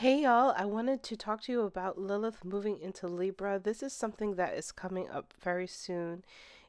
Hey y'all, I wanted to talk to you about Lilith moving into Libra. This is something that is coming up very soon.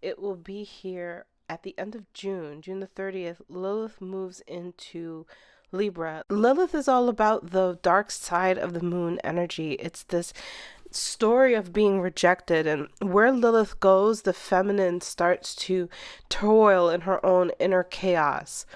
It will be here at the end of June, June the 30th. Lilith moves into Libra. Lilith is all about the dark side of the moon energy. It's this story of being rejected, and where Lilith goes, the feminine starts to toil in her own inner chaos.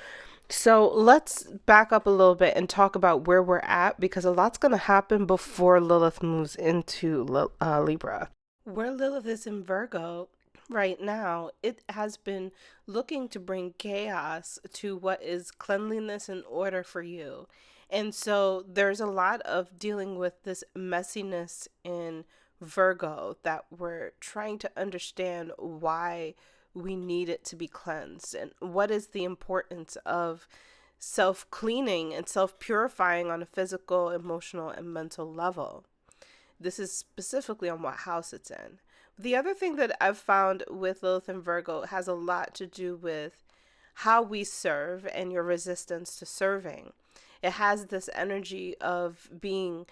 So let's back up a little bit and talk about where we're at because a lot's going to happen before Lilith moves into Libra. Where Lilith is in Virgo right now, it has been looking to bring chaos to what is cleanliness and order for you. And so there's a lot of dealing with this messiness in Virgo that we're trying to understand why we need it to be cleansed and what is the importance of self cleaning and self purifying on a physical, emotional, and mental level. This is specifically on what house it's in. The other thing that I've found with Lilith and Virgo has a lot to do with how we serve and your resistance to serving. It has this energy of being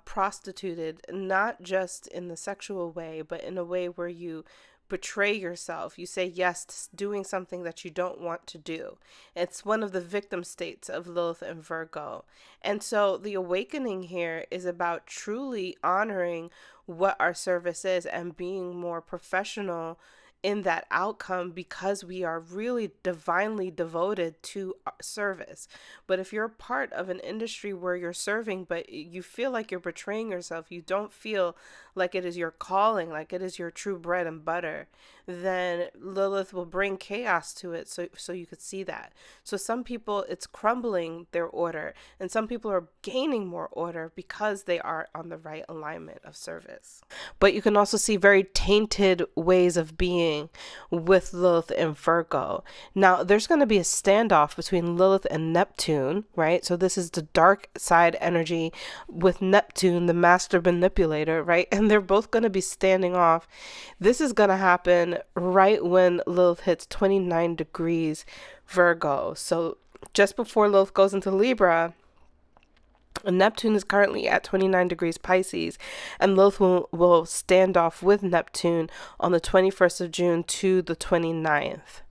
prostituted, not just in the sexual way, but in a way where you betray yourself. You say yes to doing something that you don't want to do. It's one of the victim states of Lilith and Virgo. And so the awakening here is about truly honoring what our service is and being more professional in that outcome because we are really divinely devoted to service. But if you're part of an industry where you're serving, but you feel like you're betraying yourself, you don't feel like it is your calling, like it is your true bread and butter, then Lilith will bring chaos to it. So you could see that. So some people, it's crumbling their order, and some people are gaining more order because they are on the right alignment of service. But you can also see very tainted ways of being with Lilith and Virgo. Now, there's going to be a standoff between Lilith and Neptune, right? So this is the dark side energy with Neptune, the master manipulator, right? And they're both going to be standing off. This is going to happen right when Lilith hits 29 degrees Virgo. So just before Lilith goes into Libra, Neptune is currently at 29 degrees Pisces, and Lilith will stand off with Neptune on the 21st of June to the 29th.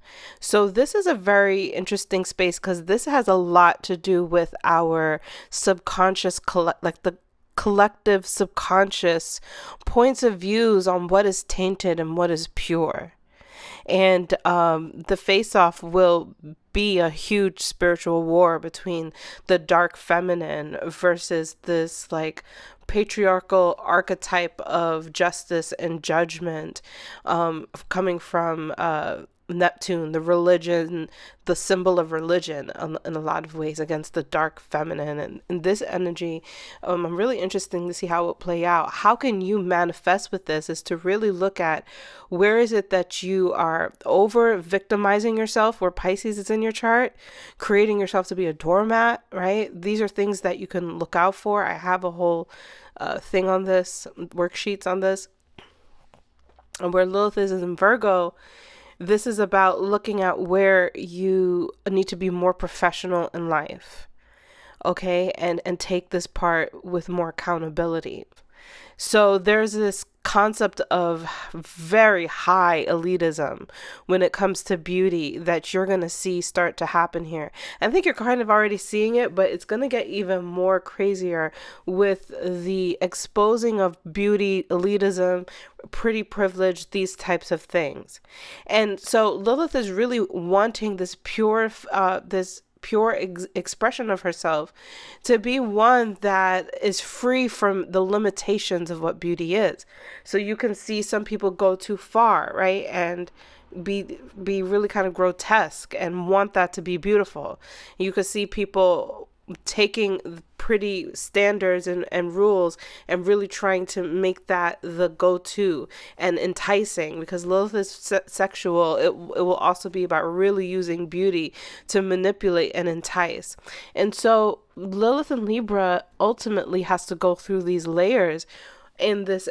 So this is a very interesting space because this has a lot to do with our subconscious, like the collective subconscious points of views on what is tainted and what is pure. And the face off will be a huge spiritual war between the dark feminine versus this like patriarchal archetype of justice and judgment, coming from Neptune, the religion, the symbol of religion in a lot of ways against the dark feminine. And this energy, I'm really interested to see how it will play out. How can you manifest with this is to really look at where is it that you are over victimizing yourself, where Pisces is in your chart, creating yourself to be a doormat, right? These are things that you can look out for. I have a whole thing on this, worksheets on this. And where Lilith is in Virgo, this is about looking at where you need to be more professional in life, okay? And take this part with more accountability. So there's this concept of very high elitism when it comes to beauty that you're going to see start to happen here. I think you're kind of already seeing it, but it's going to get even more crazier with the exposing of beauty, elitism, pretty privilege, these types of things. And so Lilith is really wanting this pure expression of herself to be one that is free from the limitations of what beauty is. So you can see some people go too far, right? And be really kind of grotesque and want that to be beautiful. You could see people taking pretty standards and rules and really trying to make that the go-to and enticing, because Lilith is sexual. It will also be about really using beauty to manipulate and entice. And so Lilith in Libra ultimately has to go through these layers in this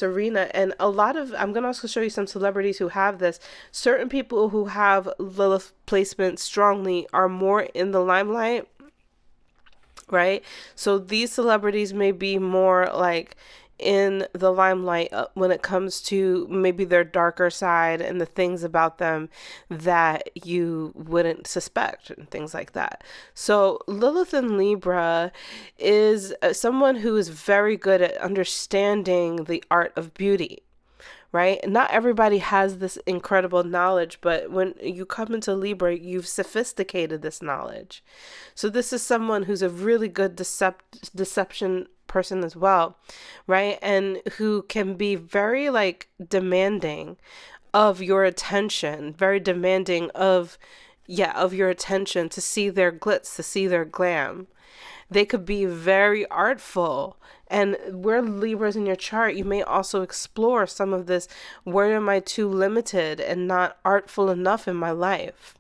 arena. And a lot of, I'm going to also show you some celebrities who have this. Certain people who have Lilith placement strongly are more in the limelight right? So these celebrities may be more like in the limelight when it comes to maybe their darker side and the things about them that you wouldn't suspect and things like that. So Lilith in Libra is someone who is very good at understanding the art of beauty, right? Not everybody has this incredible knowledge, but when you come into Libra, you've sophisticated this knowledge. So this is someone who's a really good deception person as well, right? And who can be very like demanding of your attention, very demanding of your attention, to see their glitz, to see their glam. They could be very artful. And where Libra's in your chart, you may also explore some of this. Where am I too limited and not artful enough in my life?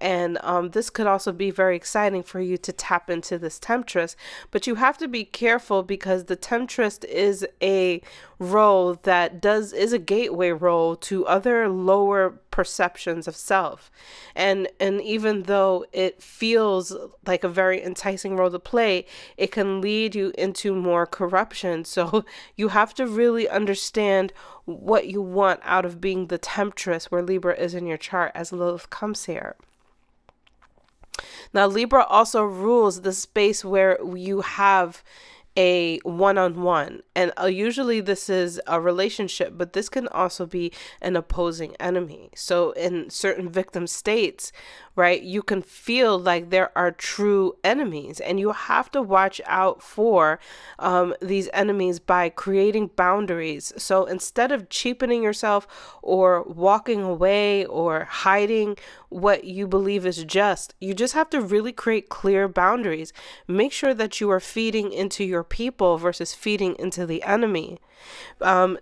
And this could also be very exciting for you to tap into this temptress. But you have to be careful, because the temptress is a role that is a gateway role to other lower perceptions of self. And even though it feels like a very enticing role to play, it can lead you into more corruption. So you have to really understand what you want out of being the temptress, where Libra is in your chart, as Lilith comes here. Now, Libra also rules the space where you have a one-on-one, and usually this is a relationship, but this can also be an opposing enemy. So in certain victim states, right, you can feel like there are true enemies, and you have to watch out for these enemies by creating boundaries. So instead of cheapening yourself or walking away or hiding what you believe is just, you just have to really create clear boundaries. Make sure that you are feeding into your people versus feeding into the enemy.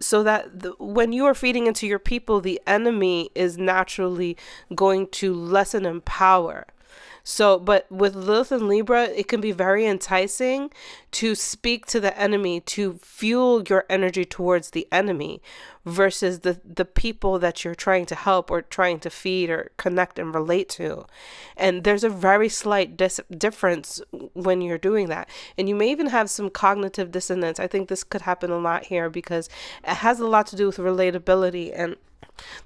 So that when you are feeding into your people, the enemy is naturally going to lessen in power. So, but with Lilith and Libra, it can be very enticing to speak to the enemy, to fuel your energy towards the enemy versus the people that you're trying to help or trying to feed or connect and relate to. And there's a very slight difference when you're doing that. And you may even have some cognitive dissonance. I think this could happen a lot here because it has a lot to do with relatability, and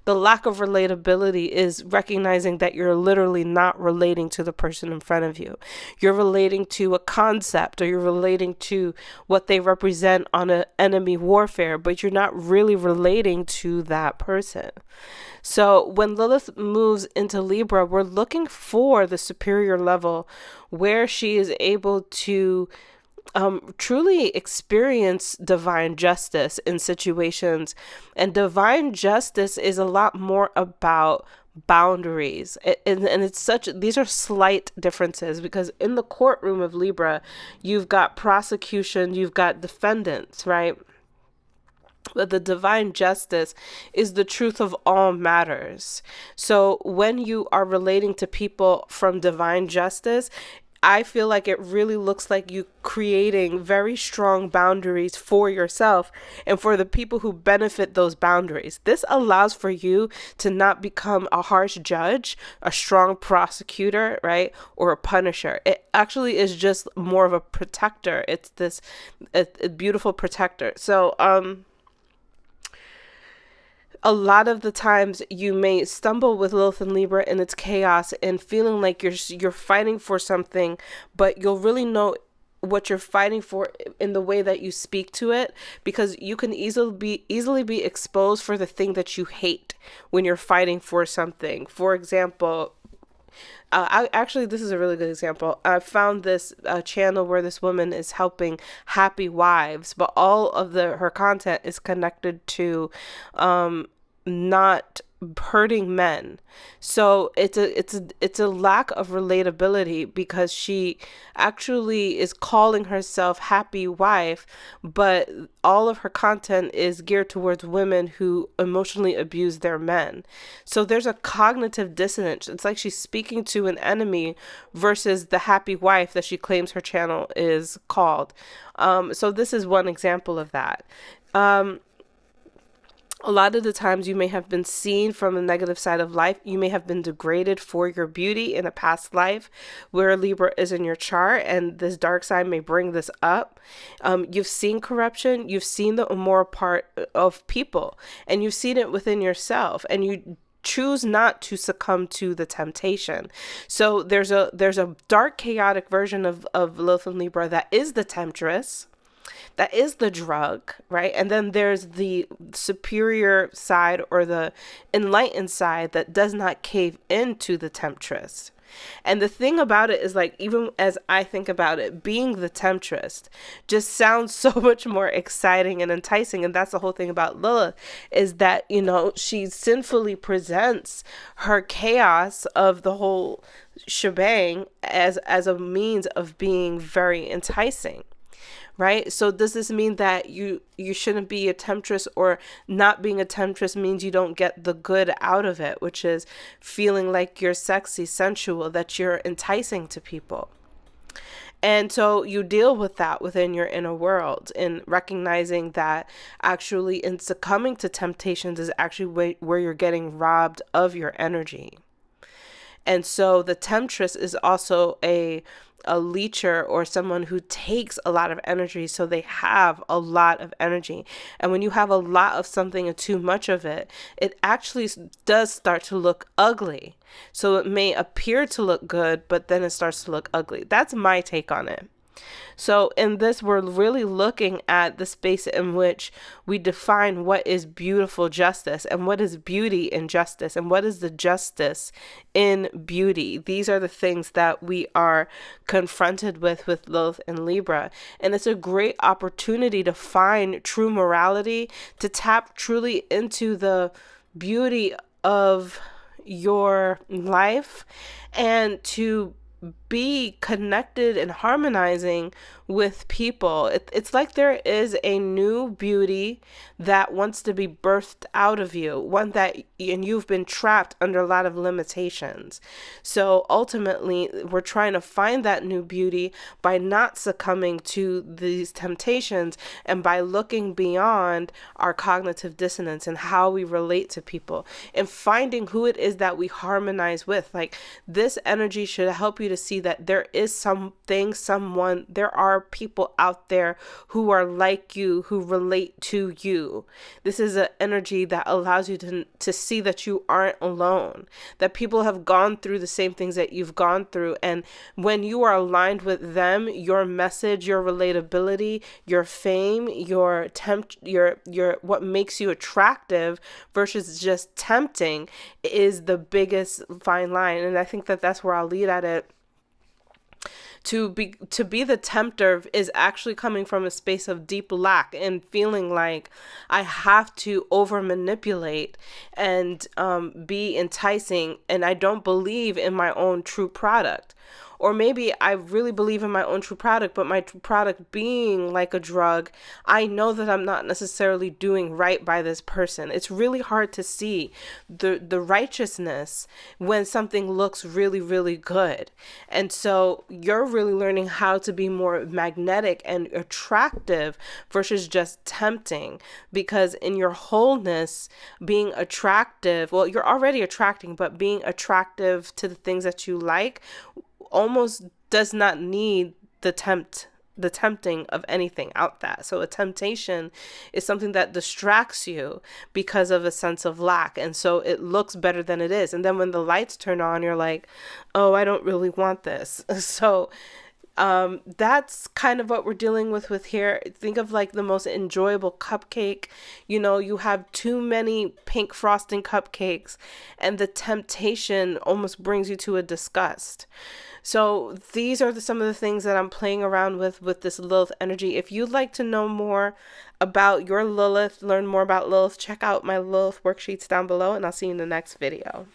the lack of relatability is recognizing that you're literally not relating to the person in front of you. You're relating to a concept, or you're relating to what they represent on an enemy warfare, but you're not really relating to that person. So when Lilith moves into Libra, we're looking for the superior level where she is able to truly experience divine justice in situations. And divine justice is a lot more about boundaries. And these are slight differences, because in the courtroom of Libra, you've got prosecution, you've got defendants, right? But the divine justice is the truth of all matters. So when you are relating to people from divine justice, I feel like it really looks like you creating very strong boundaries for yourself and for the people who benefit those boundaries. This allows for you to not become a harsh judge, a strong prosecutor, right? Or a punisher. It actually is just more of a protector. It's this a beautiful protector. So, a lot of the times you may stumble with Lilith and Libra in its chaos and feeling like you're fighting for something, but you'll really know what you're fighting for in the way that you speak to it, because you can easily be exposed for the thing that you hate when you're fighting for something. For example, this is a really good example. I found this channel where this woman is helping happy wives, but all of her content is connected to not hurting men. So it's a lack of relatability, because she actually is calling herself happy wife, but all of her content is geared towards women who emotionally abuse their men. So there's a cognitive dissonance. It's like she's speaking to an enemy versus the happy wife that she claims her channel is called. So this is one example of that. A lot of the times you may have been seen from the negative side of life. You may have been degraded for your beauty in a past life where Libra is in your chart, and this dark side may bring this up. You've seen corruption, you've seen the immoral part of people, and you've seen it within yourself, and you choose not to succumb to the temptation. So there's a dark, chaotic version of Lilith and Libra that is the Temptress, that is the drug, right? And then there's the superior side or the enlightened side that does not cave into the temptress. And the thing about it is, like, even as I think about it, being the temptress just sounds so much more exciting and enticing. And that's the whole thing about Lilith, is that, you know, she sinfully presents her chaos of the whole shebang as a means of being very enticing. Right? So does this mean that you shouldn't be a temptress, or not being a temptress means you don't get the good out of it, which is feeling like you're sexy, sensual, that you're enticing to people? And so you deal with that within your inner world, and recognizing that actually in succumbing to temptations is actually where you're getting robbed of your energy. And so the temptress is also a leecher, or someone who takes a lot of energy, so they have a lot of energy. And when you have a lot of something and too much of it, it actually does start to look ugly. So it may appear to look good, but then it starts to look ugly. That's my take on it. So in this, we're really looking at the space in which we define what is beautiful justice, and what is beauty in justice, and what is the justice in beauty. These are the things that we are confronted with Lilith and Libra. And it's a great opportunity to find true morality, to tap truly into the beauty of your life, and to be connected and harmonizing with people. It's like there is a new beauty that wants to be birthed out of you, one that, and you've been trapped under a lot of limitations. So ultimately, we're trying to find that new beauty by not succumbing to these temptations, and by looking beyond our cognitive dissonance and how we relate to people, and finding who it is that we harmonize with. Like, this energy should help you to see that there is someone, there are people out there who are like you, who relate to you. This is an energy that allows you to see that you aren't alone, that people have gone through the same things that you've gone through. And when you are aligned with them, your message, your relatability, your fame, your what makes you attractive versus just tempting is the biggest fine line. And I think that that's where I'll lead at it. To be the tempter is actually coming from a space of deep lack, and feeling like I have to over manipulate and be enticing, and I don't believe in my own true product. Or maybe I really believe in my own true product, but my true product being like a drug, I know that I'm not necessarily doing right by this person. It's really hard to see the righteousness when something looks really, really good. And so you're really learning how to be more magnetic and attractive versus just tempting, because in your wholeness, being attractive, well, you're already attracting, but being attractive to the things that you like almost does not need the tempting of anything out that. So a temptation is something that distracts you because of a sense of lack, and so it looks better than it is. And then when the lights turn on, you're like, oh, I don't really want this. So that's kind of what we're dealing with here. Think of like the most enjoyable cupcake. You know, you have too many pink frosting cupcakes, and the temptation almost brings you to a disgust. So these are some of the things that I'm playing around with this Lilith energy. If you'd like to know more about your Lilith, learn more about Lilith, check out my Lilith worksheets down below, and I'll see you in the next video.